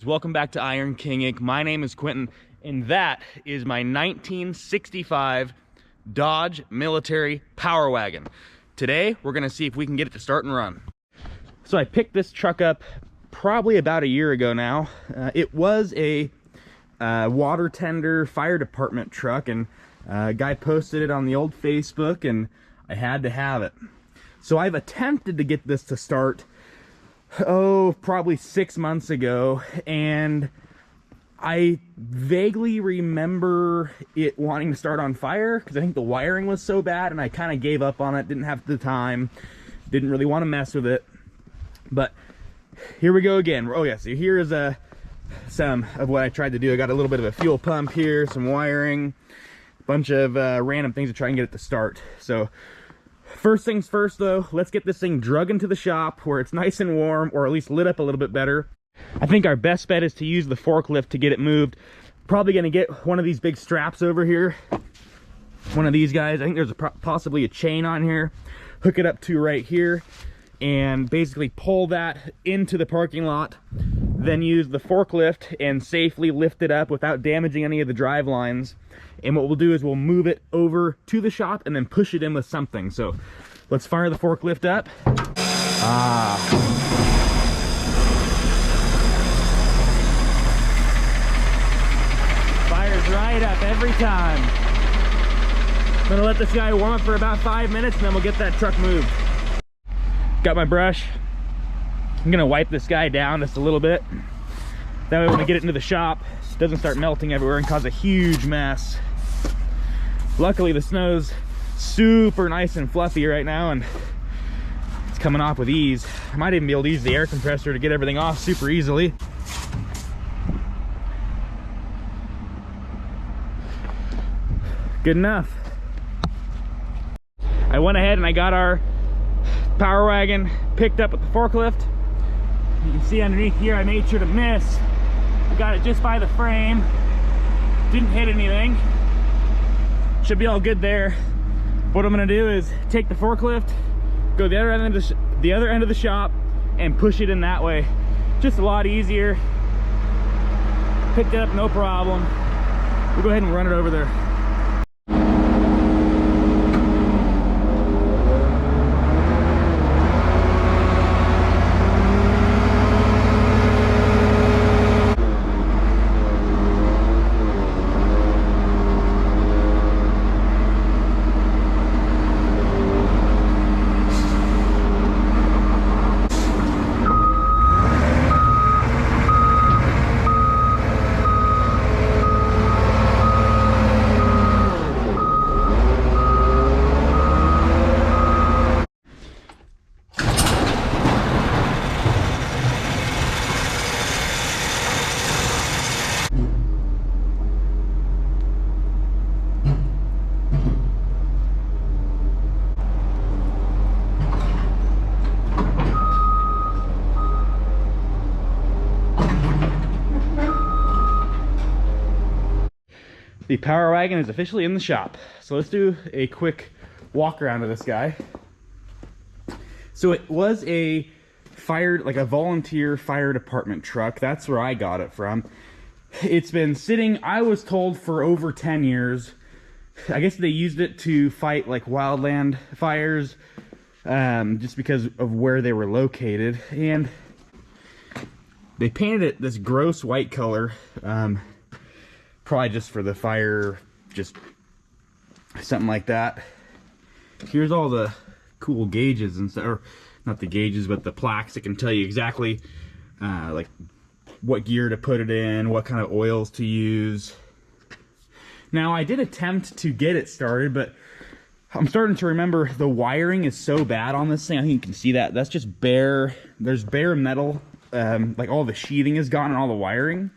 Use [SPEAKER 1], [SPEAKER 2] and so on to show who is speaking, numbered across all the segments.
[SPEAKER 1] Welcome back to Iron King Inc. My name is Quentin, and that is my 1965 Dodge Military Power Wagon. Today, we're gonna see if we can get it to start and run. So I picked this truck up probably about a year ago now. It was a water tender fire department truck, and a guy posted it on the old Facebook, and I had to have it. So I've attempted to get this to start probably 6 months ago, and I vaguely remember it wanting to start on fire because I think the wiring was so bad, and I kind of gave up on it, didn't have the time, didn't really want to mess with it. But here we go again. Oh yeah, so here is some of what I tried to do. I got a little bit of a fuel pump here, some wiring, a bunch of random things to try and get it to start. So first things first though, let's get this thing drug into the shop where it's nice and warm, or at least lit up a little bit better. I think our best bet is to use the forklift to get it moved. Probably gonna get one of these big straps over here. One of these guys, I think there's possibly a chain on here. Hook it up to right here and basically pull that into the parking lot. Then use the forklift and safely lift it up without damaging any of the drive lines. And what we'll do is we'll move it over to the shop and then push it in with something. So let's fire the forklift up. Fires right up every time. I'm gonna let this guy warm up for about 5 minutes and then we'll get that truck moved. Got my brush. I'm gonna wipe this guy down just a little bit. That way when we get it into the shop, it doesn't start melting everywhere and cause a huge mess. Luckily the snow's super nice and fluffy right now and it's coming off with ease. I might even be able to use the air compressor to get everything off super easily. Good enough. I went ahead and I got our power wagon picked up with the forklift. You can see underneath here I made sure to miss. I got it just by the frame. Didn't hit anything. Should be all good there. What I'm gonna do is take the forklift, go the other end of the shop, and push it in that way. Just a lot easier. Picked it up, no problem. We'll go ahead and run it over there. The power wagon is officially in the shop. So let's do a quick walk around of this guy. So it was a volunteer fire department truck. That's where I got it from. It's been sitting, I was told, for over 10 years. I guess they used it to fight like wildland fires, just because of where they were located. And they painted it this gross white color. Probably just for the fire, just something like that. Here's all the cool gauges and stuff, or not the gauges, but the plaques that can tell you exactly like what gear to put it in, what kind of oils to use. Now I did attempt to get it started, but I'm starting to remember the wiring is so bad on this thing. I think you can see that. That's just bare, there's bare metal. Like all the sheathing is gone and all the wiring.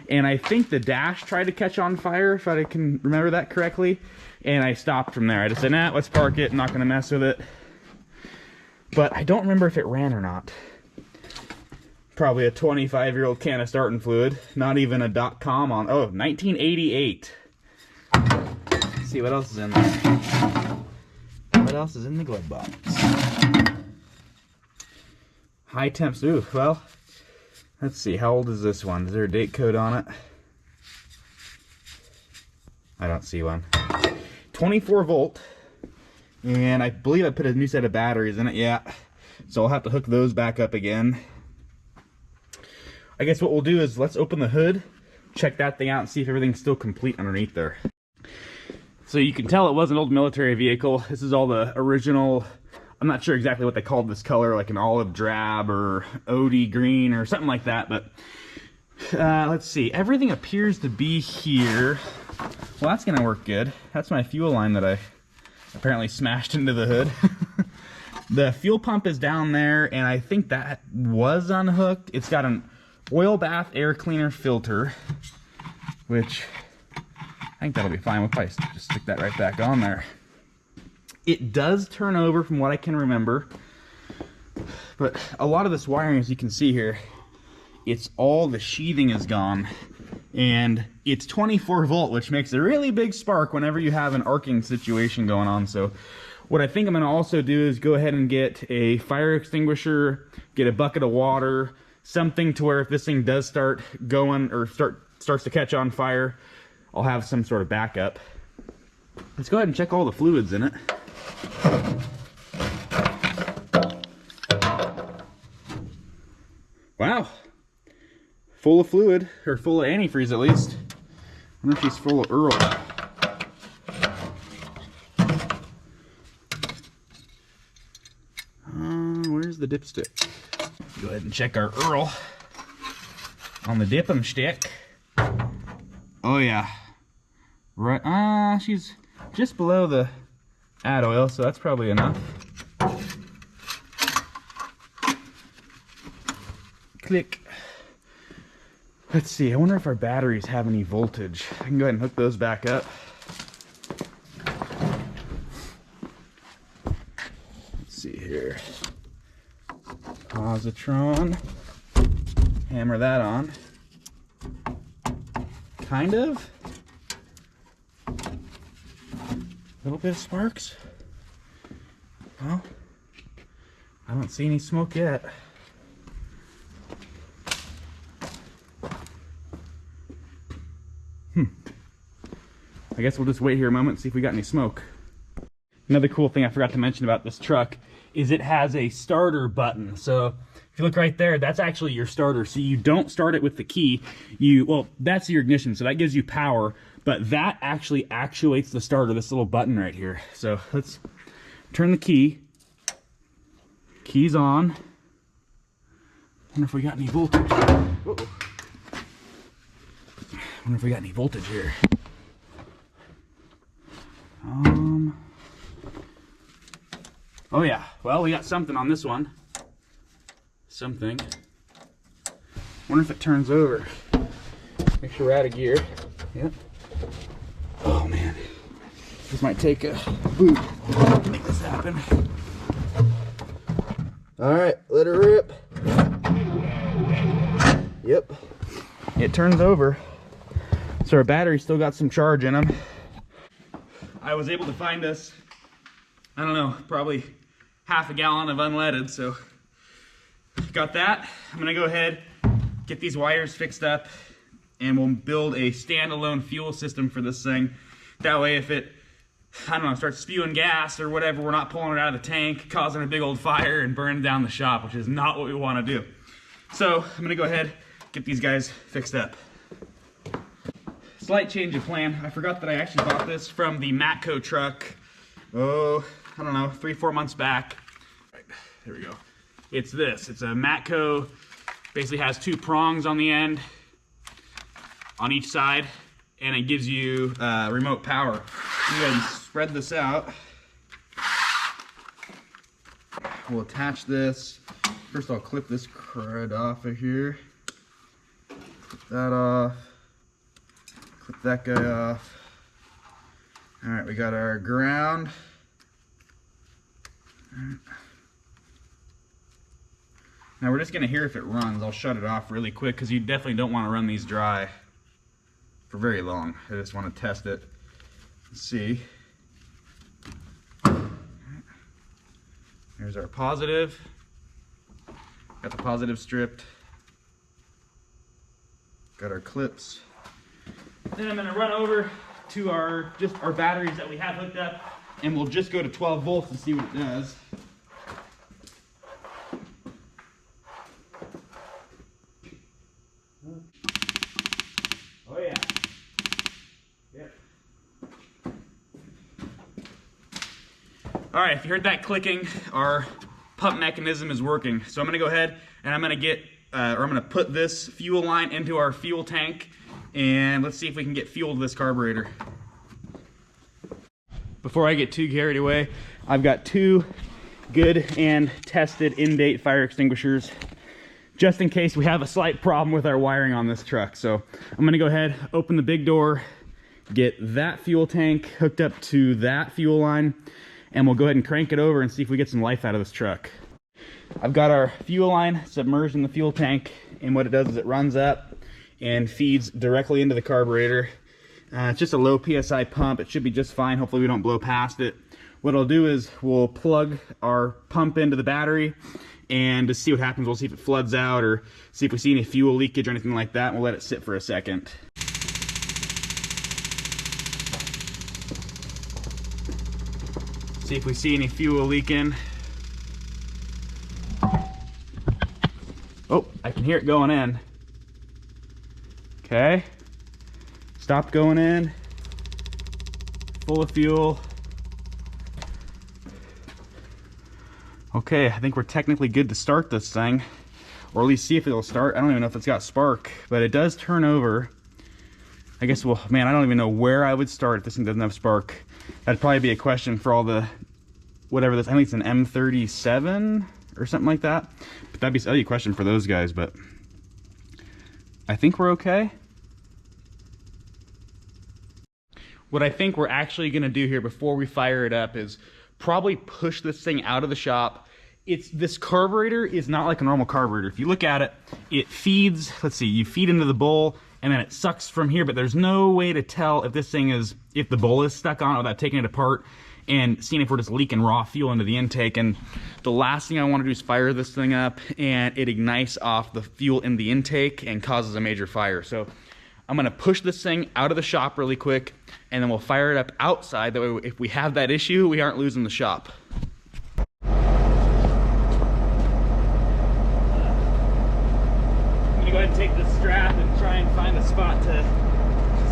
[SPEAKER 1] And I think the dash tried to catch on fire, if I can remember that correctly. And I stopped from there. I just said, nah, let's park it. I'm not going to mess with it. But I don't remember if it ran or not. Probably a 25-year-old can of starting fluid. Not even a .com on. Oh, 1988. Let's see what else is in there. What else is in the glove box? High temps. Ooh, well, Let's see, how old is this one? Is there a date code on it? I don't see one. 24 volt. And I believe I put a new set of batteries in it, yeah. So I'll have to hook those back up again. I guess what we'll do is let's open the hood, check that thing out, and see if everything's still complete underneath there. So you can tell it was an old military vehicle. This is all the original, I'm not sure exactly what they called this color, like an olive drab or OD green or something like that, but let's see. Everything appears to be here. Well, that's gonna work good. That's my fuel line that I apparently smashed into the hood. The fuel pump is down there, and I think that was unhooked. It's got an oil bath air cleaner filter, which I think that'll be fine. We'll probably just stick that right back on there. It does turn over from what I can remember, but a lot of this wiring, as you can see here, it's all the sheathing is gone, and it's 24 volt, which makes a really big spark whenever you have an arcing situation going on. So what I think I'm going to also do is go ahead and get a fire extinguisher, get a bucket of water, something to where if this thing does start going or starts to catch on fire, I'll have some sort of backup. Let's go ahead and check all the fluids in it. Wow. Full of fluid, or full of antifreeze at least. I wonder if she's full of Earl. Where's the dipstick? Go ahead and check our Earl on the dip-em stick. Oh yeah, right. She's just below the add oil, so that's probably enough. Click. Let's see. I wonder if our batteries have any voltage. I can go ahead and hook those back up. Let's see here. Positron. Hammer that on. Kind of. A little bit of sparks. Well, I don't see any smoke yet. I guess we'll just wait here a moment and see if we got any smoke. Another cool thing I forgot to mention about this truck is it has a starter button. So if you look right there, that's actually your starter. So you don't start it with the key. Well, that's your ignition, so that gives you power, but that actually actuates the starter, this little button right here. So let's turn the key. Key's on. Wonder if we got any voltage. Uh-oh. Wonder if we got any voltage here. Oh yeah, well, we got something on this one. Something. Wonder if it turns over. Make sure we're out of gear. Yep. Oh man, this might take a boot to make this happen. All right, let her rip. Yep, it turns over. So our battery's still got some charge in them. I was able to find us, I don't know, probably half a gallon of unleaded, so got that. I'm gonna go ahead, get these wires fixed up, and we'll build a standalone fuel system for this thing. That way if it, I don't know, starts spewing gas or whatever, we're not pulling it out of the tank, causing a big old fire and burning down the shop, which is not what we wanna do. So I'm gonna go ahead, get these guys fixed up. Slight change of plan. I forgot that I actually bought this from the Matco truck, oh, I don't know, 3-4 months back. Right, there we go. It's this. It's a Matco, basically has 2 prongs on the end, on each side, and it gives you remote power. I'm going to spread this out. We'll attach this. First I'll clip this crud off of here. Clip that off. Clip that guy off. All right, we got our ground. Now we're just gonna hear if it runs. I'll shut it off really quick because you definitely don't want to run these dry for very long. I just want to test it. Let's see. Here's our positive. Got the positive stripped. Got our clips. Then I'm gonna run over to our batteries that we have hooked up, and we'll just go to 12 volts and see what it does. Oh yeah. Yep. All right, if you heard that clicking, our pump mechanism is working. So I'm gonna go ahead and I'm gonna put this fuel line into our fuel tank, and let's see if we can get fuel to this carburetor. Before I get too carried away, I've got two good and tested in-date fire extinguishers, just in case we have a slight problem with our wiring on this truck. So I'm gonna go ahead, open the big door, get that fuel tank hooked up to that fuel line, and we'll go ahead and crank it over and see if we get some life out of this truck. I've got our fuel line submerged in the fuel tank, and what it does is it runs up and feeds directly into the carburetor. It's just a low PSI pump. It should be just fine. Hopefully we don't blow past it. What I'll do is we'll plug our pump into the battery, and to see what happens, we'll see if it floods out or see if we see any fuel leakage or anything like that, and we'll let it sit for a second. See if we see any fuel leaking. Oh, I can hear it going in. Okay. Stopped going in. Full of fuel. Okay, I think we're technically good to start this thing, or at least see if it'll start. I don't even know if it's got spark, but it does turn over. I guess, well, man, I don't even know where I would start if this thing doesn't have spark. That'd probably be a question for all the, whatever this, I think it's an M37 or something like that. But that'd be a question for those guys, but I think we're okay. What I think we're actually gonna do here before we fire it up is probably push this thing out of the shop. This carburetor is not like a normal carburetor. If you look at it, it feeds, let's see, you feed into the bowl and then it sucks from here, but there's no way to tell if this thing is, if the bowl is stuck on it without taking it apart and seeing if we're just leaking raw fuel into the intake. And the last thing I want to do is fire this thing up and it ignites off the fuel in the intake and causes a major fire. So I'm gonna push this thing out of the shop really quick, and then we'll fire it up outside. That way, if we have that issue, we aren't losing the shop. I'm gonna go ahead and take this strap and try and find a spot to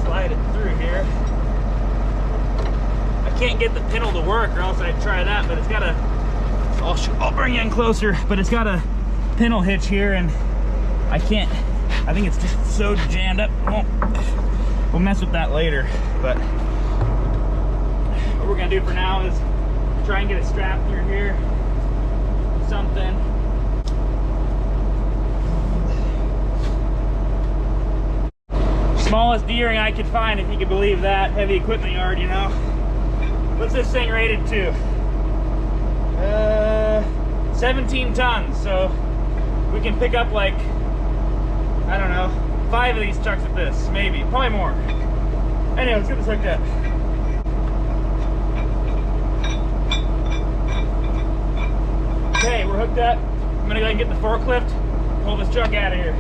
[SPEAKER 1] slide it through here. I can't get the pintle to work, or else I'd try that, but it's got a, I'll bring you in closer, but it's got a pintle hitch here, and I can't, I think it's just so jammed up. We'll mess with that later, but what we're gonna do for now is try and get it strapped through here, something. Smallest D-ring I could find, if you could believe that. Heavy equipment yard, you know. What's this thing rated to? 17 tons, so we can pick up like, I don't know, 5 of these trucks with this, maybe, probably more. Anyway, let's get this hooked up. Okay, we're hooked up. I'm gonna go ahead and get the forklift, pull this truck out of here.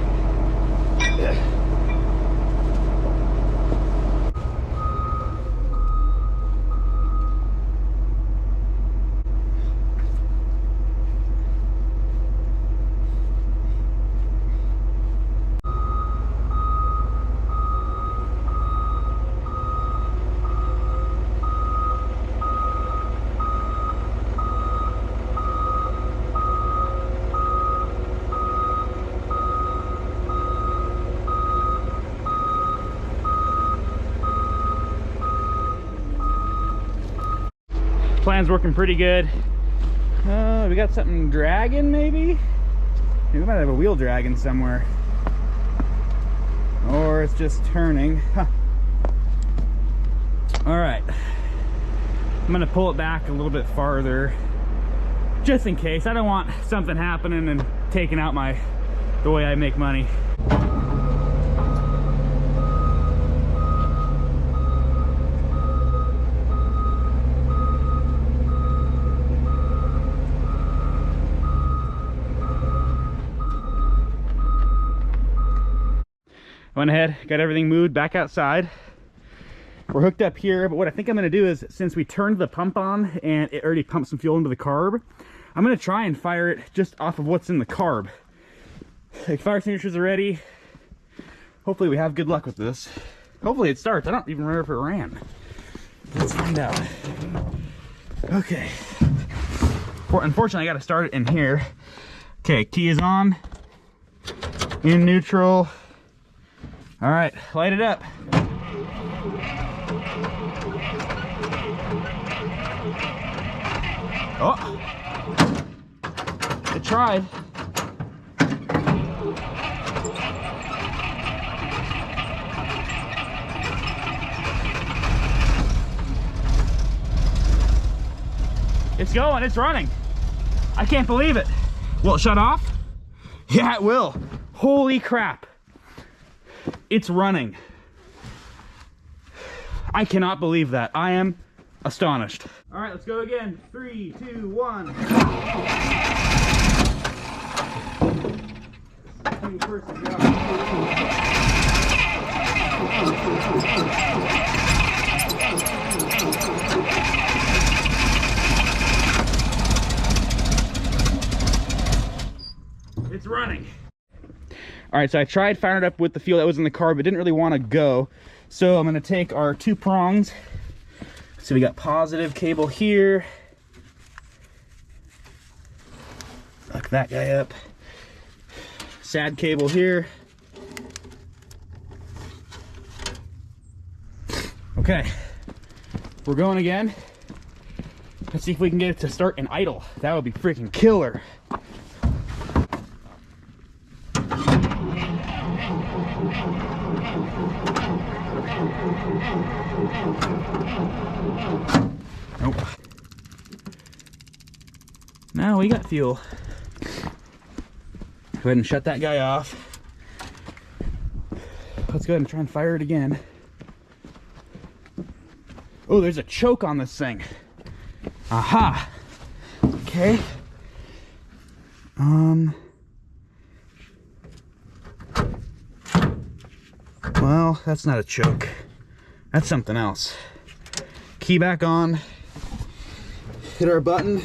[SPEAKER 1] Plan's working pretty good. We got something dragging, maybe? We might have a wheel dragging somewhere. Or it's just turning. Huh. All right. I'm gonna pull it back a little bit farther, just in case. I don't want something happening and taking out the way I make money. Went ahead, got everything moved back outside. We're hooked up here, but what I think I'm gonna do is, since we turned the pump on and it already pumped some fuel into the carb, I'm gonna try and fire it just off of what's in the carb. Like, fire extinguishers are ready. Hopefully we have good luck with this. Hopefully it starts. I don't even remember if it ran. Let's find out. Okay. Unfortunately, I gotta start it in here. Okay, key is on. In neutral. All right, light it up. Oh, it tried. It's going, it's running. I can't believe it. Will it shut off? Yeah, it will. Holy crap. It's running. I cannot believe that. I am astonished. All right, let's go again. 3, 2, 1. It's running. All right, so I tried firing it up with the fuel that was in the car, but didn't really want to go. So I'm gonna take our 2 prongs. So we got positive cable here. Hook that guy up. Sad cable here. Okay, we're going again. Let's see if we can get it to start and idle. That would be freaking killer. Nope. Now we got fuel. Go ahead and shut that guy off. Let's go ahead and try and fire it again. Oh, there's a choke on this thing. Aha. Okay. Well, that's not a choke. That's something else. Key back on. Hit our button.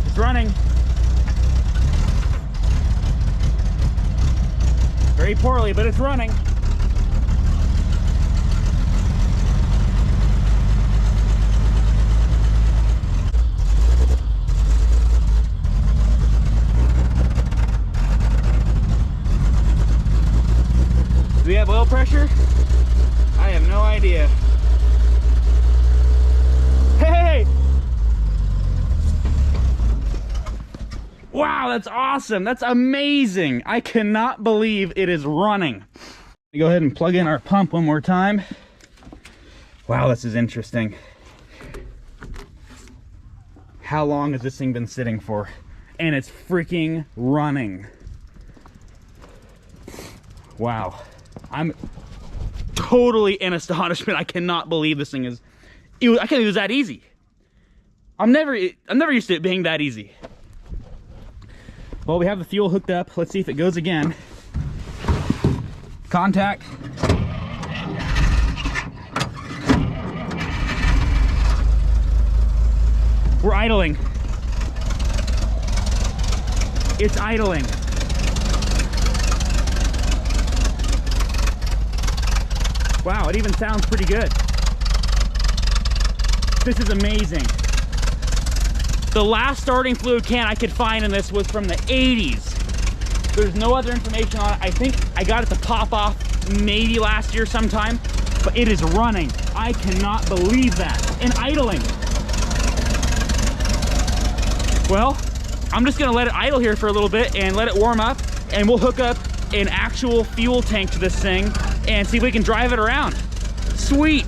[SPEAKER 1] It's running. Very poorly, but it's running. Do we have oil pressure? I have no idea. Hey! Wow, that's awesome. That's amazing. I cannot believe it is running. Go ahead and plug in our pump one more time. Wow, this is interesting. How long has this thing been sitting for? And it's freaking running. Wow. I'm totally in astonishment. I cannot believe this thing is... I can't believe it was that easy. I'm never used to it being that easy. Well, we have the fuel hooked up. Let's see if it goes again. Contact. We're idling. It's idling. Wow, it even sounds pretty good. This is amazing. The last starting fluid can I could find in this was from the 80s. There's no other information on it. I think I got it to pop off maybe last year sometime, but it is running. I cannot believe that. And idling. Well, I'm just gonna let it idle here for a little bit and let it warm up, and we'll hook up an actual fuel tank to this thing and see if we can drive it around. Sweet.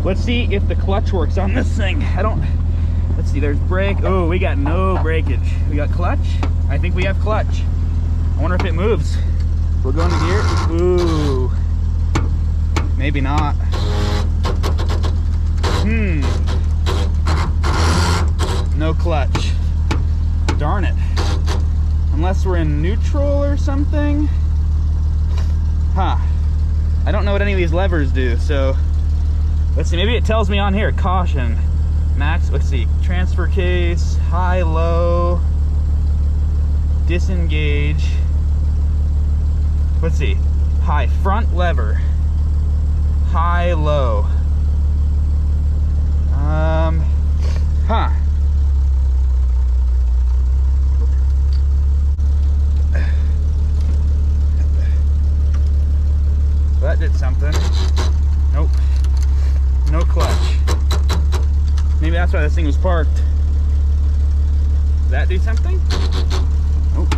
[SPEAKER 1] Let's see if the clutch works on this thing. Let's see, there's brake. Oh, we got no breakage. We got clutch. I think we have clutch. I wonder if it moves. We're going to gear. Ooh. Maybe not. No clutch. Darn it. Unless we're in neutral or something. Huh. I don't know what any of these levers do, so let's see. Maybe it tells me on here, caution. Max, let's see. Transfer case, high, low, disengage. Let's see. High, front lever. High, low. Huh. So that did something. Nope. No clutch. Maybe that's why this thing was parked. Did that do something? Nope.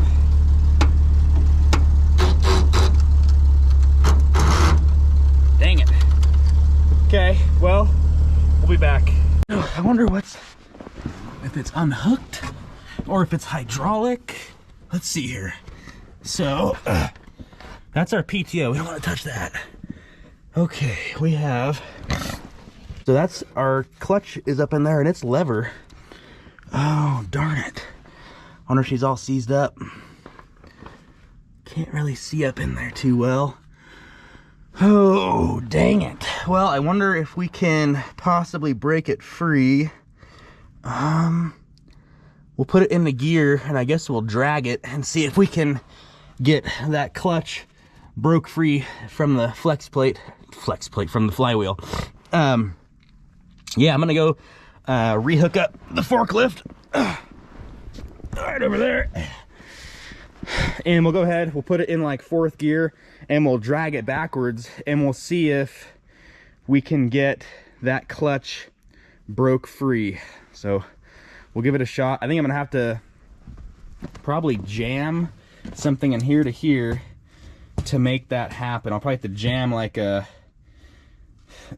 [SPEAKER 1] Dang it. Okay, well, we'll be back. I wonder if it's unhooked or if it's hydraulic. Let's see here. So, that's our PTO. We don't want to touch that. Okay, we have... So that's our clutch is up in there and it's lever. Oh, darn it. I wonder if she's all seized up. Can't really see up in there too well. Oh, dang it. Well, I wonder if we can possibly break it free. We'll put it in the gear and I guess we'll drag it and see if we can get that clutch broke free from the flex plate from the flywheel. Yeah, I'm gonna go rehook up the forklift right over there, and we'll go ahead, we'll put it in like fourth gear and we'll drag it backwards and we'll see if we can get that clutch broke free. So we'll give it a shot. I think I'm gonna have to probably jam something in here to here to make that happen. I'll probably have to jam like a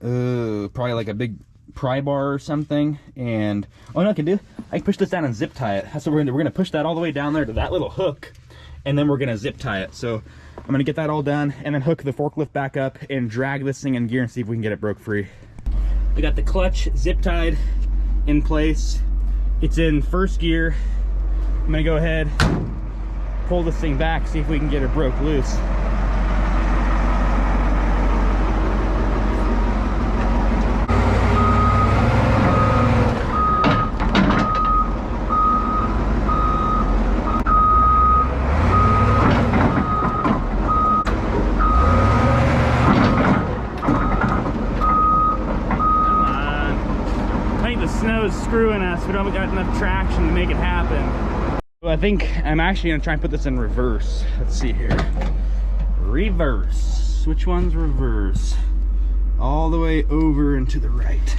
[SPEAKER 1] probably like a big pry bar or something. And oh no, I can push this down and zip tie it. That's what we're gonna push that all the way down there to that little hook, and then we're gonna zip tie it. So I'm gonna get that all done and then hook the forklift back up and drag this thing in gear and see if we can get it broke free. We got the clutch zip tied in place. It's in first gear. I'm gonna go ahead, pull this thing back, see if we can get it broke loose. Screwing us. We don't got enough traction to make it happen. So I think I'm actually gonna try and put this in reverse. Let's see here. Reverse. Which one's reverse? All the way over and to the right.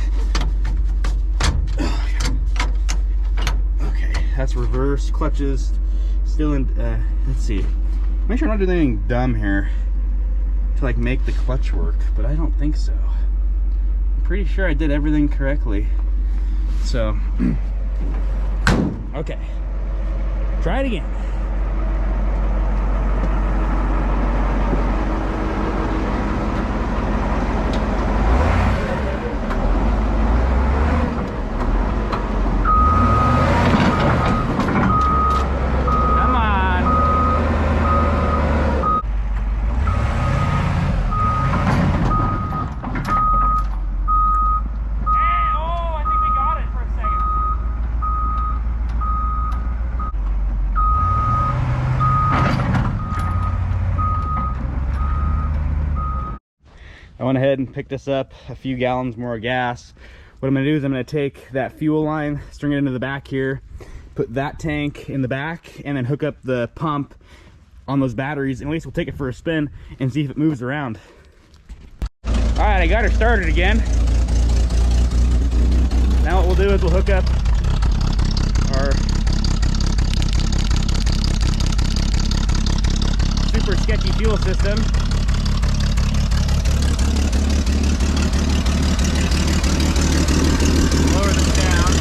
[SPEAKER 1] Okay, that's reverse. Clutches still in. Let's see. Make sure I'm not doing anything dumb here to like make the clutch work, but I don't think so. I'm pretty sure I did everything correctly. So, okay, try it again. Come on. I went ahead and picked us up a few gallons more of gas. What I'm gonna do is I'm gonna take that fuel line, string it into the back here, put that tank in the back, and then hook up the pump on those batteries, and at least we'll take it for a spin and see if it moves around. All right, I got her started again. Now what we'll do is we'll hook up our super sketchy fuel system. Lower this down.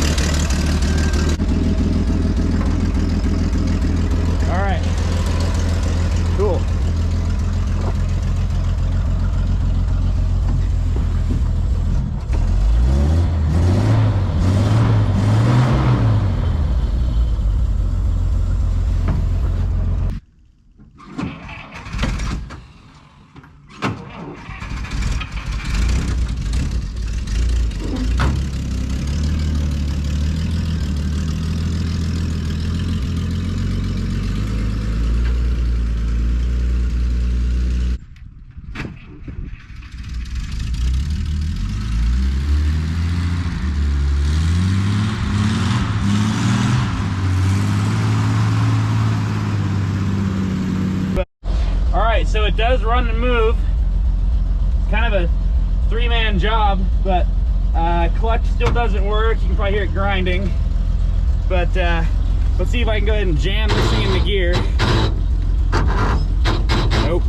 [SPEAKER 1] so it does run and move. It's kind of a three-man job, but clutch still doesn't work. You can probably hear it grinding. But let's see if I can go ahead and jam this thing into gear. Nope.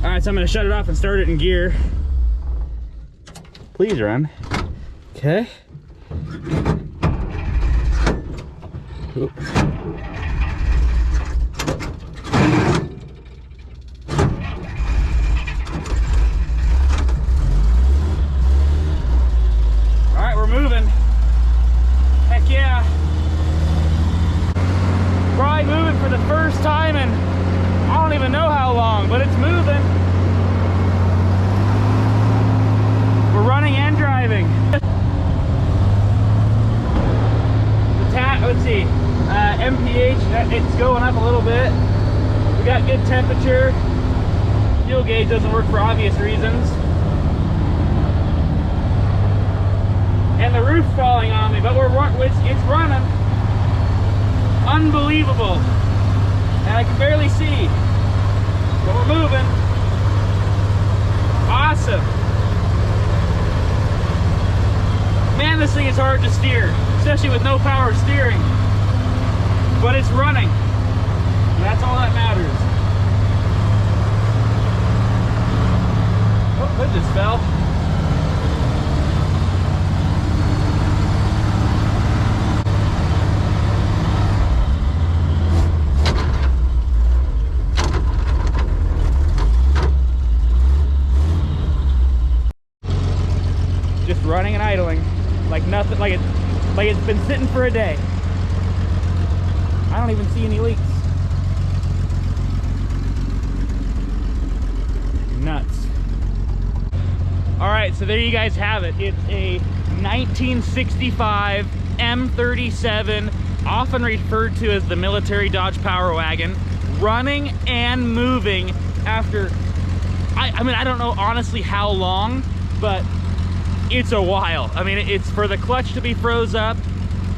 [SPEAKER 1] All right, so I'm gonna shut it off and start it in gear. Please run. Okay. Oop. All right, we're moving. Heck yeah. Probably moving for the first time in I don't even know how long, but it's moving. We're running and driving. Let's see, MPH, it's going up a little bit. We got good temperature. Fuel gauge doesn't work for obvious reasons. And the roof's falling on me, but it's running. Unbelievable. And I can barely see, but we're moving. Awesome. Man, this thing is hard to steer, especially with no power steering. But it's running. And that's all that matters. Oh, that just fell. Just running and idling like nothing, like it's been sitting for a day. I don't even see any leaks. Nuts. All right, so there you guys have it. It's a 1965 M37, often referred to as the military Dodge Power Wagon, running and moving after, I mean, I don't know honestly how long, but it's a while. I mean, it's for the clutch to be froze up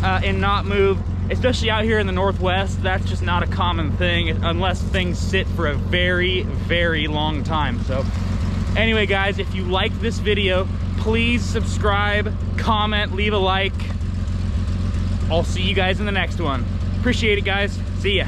[SPEAKER 1] and not move, especially out here in the Northwest. That's just not a common thing unless things sit for a very, very long time. So anyway, guys, if you like this video, please subscribe, comment, leave a like. I'll see you guys in the next one. Appreciate it, guys. See ya.